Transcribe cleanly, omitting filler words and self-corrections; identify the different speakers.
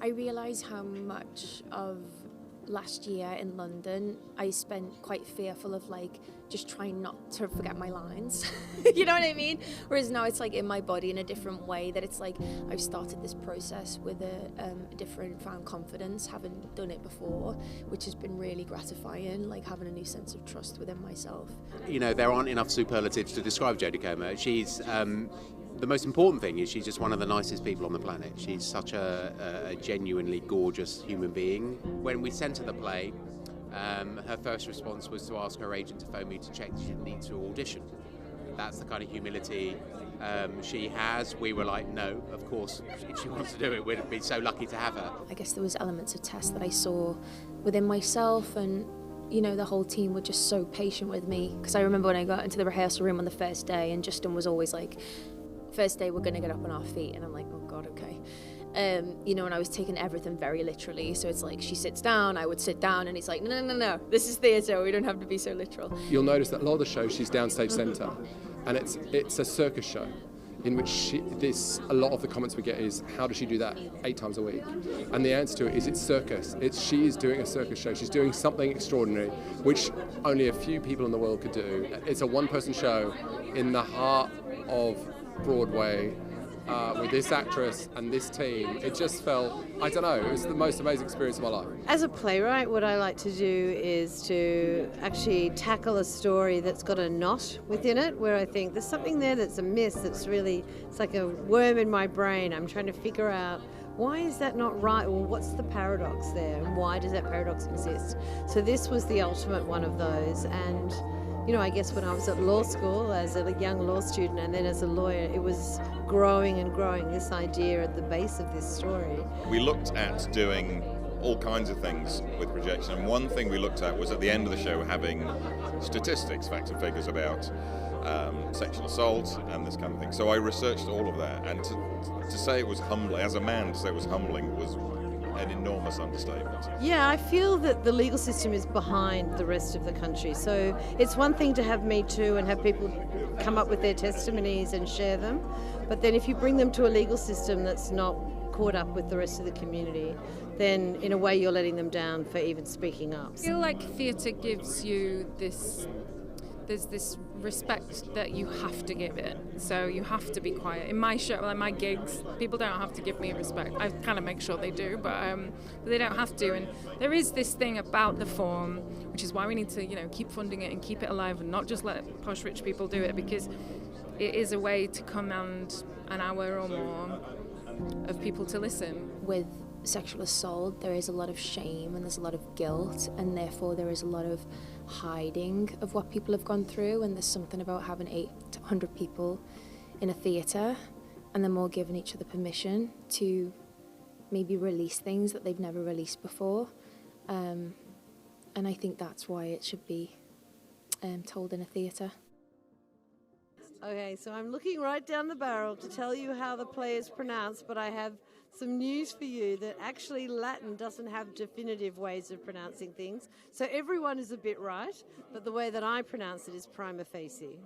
Speaker 1: I realise how much of last year in London I spent quite fearful of like just trying not to forget my lines. You know what I mean? Whereas now it's like in my body in a different way, that it's like I've started this process with a different found confidence, having done it before, which has been really gratifying, like having a new sense of trust within myself.
Speaker 2: You know, there aren't enough superlatives to describe Jodie Comer. She's the most important thing is she's just one of the nicest people on the planet. She's such a genuinely gorgeous human being. When we sent her the play, her first response was to ask her agent to phone me to check she didn't need to audition. That's the kind of humility she has. We were like, no, of course, if she wants to do it, we'd be so lucky to have her.
Speaker 1: I guess there was elements of Tess that I saw within myself, and you know, the whole team were just so patient with me. Because I remember when I got into the rehearsal room on the first day, and Justin was always like, first day we're going to get up on our feet, and I'm like, oh God, okay. You know, and I was taking everything very literally, so it's like she sits down, I would sit down, and he's like, no, this is theatre, we don't have to be so literal.
Speaker 3: You'll notice that a lot of the show she's downstage centre, and it's a circus show in which a lot of the comments we get is, how does she do that 8 times a week? And the answer to it is, it's circus. She is doing a circus show. She's doing something extraordinary, which only a few people in the world could do. It's a one-person show in the heart of Broadway, with this actress and this team. It just felt, I don't know, it was the most amazing experience of my life.
Speaker 4: As a playwright, what I like to do is to actually tackle a story that's got a knot within it, where I think there's something there that's amiss, that's really, it's like a worm in my brain. I'm trying to figure out, why is that not right? Well, what's the paradox there, and why does that paradox exist? So this was the ultimate one of those, and you know, I guess when I was at law school as a young law student and then as a lawyer, it was growing and growing, this idea at the base of this story.
Speaker 5: We looked at doing all kinds of things with projection, and one thing we looked at was at the end of the show having statistics, facts and figures about sexual assault and this kind of thing. So I researched all of that, and to say it was humbling, as a man, to say it was humbling was an enormous understatement.
Speaker 4: Yeah, I feel that the legal system is behind the rest of the country. So it's one thing to have Me Too and have people come up with their testimonies and share them, but then if you bring them to a legal system that's not caught up with the rest of the community, then in a way you're letting them down for even speaking up.
Speaker 6: I feel like theatre gives you there's this respect that you have to give it, so you have to be quiet. In my show, like my gigs, people don't have to give me respect. I kind of make sure they do, but they don't have to. And there is this thing about the form, which is why we need to, you know, keep funding it and keep it alive, and not just let posh rich people do it, because it is a way to command an hour or more of people to listen.
Speaker 1: With sexual assault, there is a lot of shame and there's a lot of guilt, and therefore there is a lot of hiding of what people have gone through, and there's something about having 800 people in a theatre and them all giving each other permission to maybe release things that they've never released before, and I think that's why it should be told in a theatre.
Speaker 4: Okay, so I'm looking right down the barrel to tell you how the play is pronounced, but I have some news for you that actually Latin doesn't have definitive ways of pronouncing things. So everyone is a bit right, but the way that I pronounce it is Prima Facie.